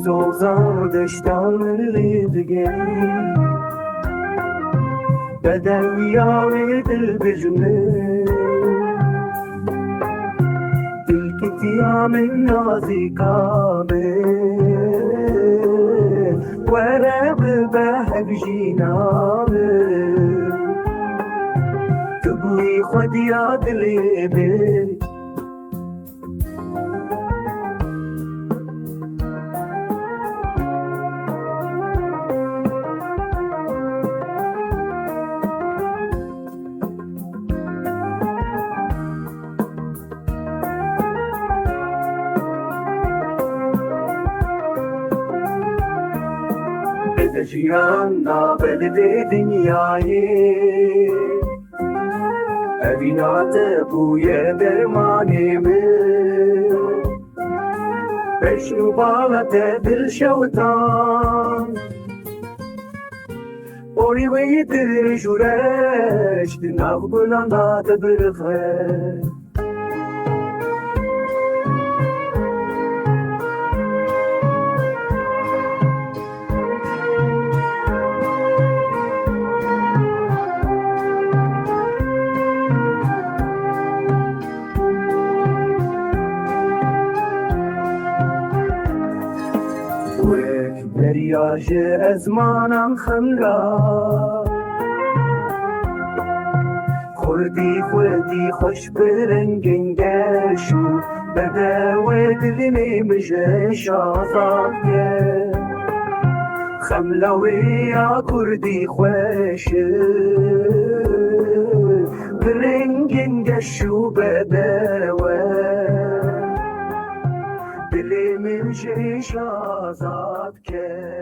زوزان دشتان دیگه بدن یاوی دل بجنه دل کتیا من نازی کامه ورب بحب جینامه تبوی خودیا دلی بی جیانا بلدی دنیایی evینات بوی درمانی من بشنو بالت دل شوتان اوری وی دل جورش دناو گلاندا تبرخه دریاژ ازمانم خمرا خوردی خوش برنگین گشو بده دلی مجه شازاده خملوی یا کردی خوش برنگین گشو بده دلی مجه شازاد که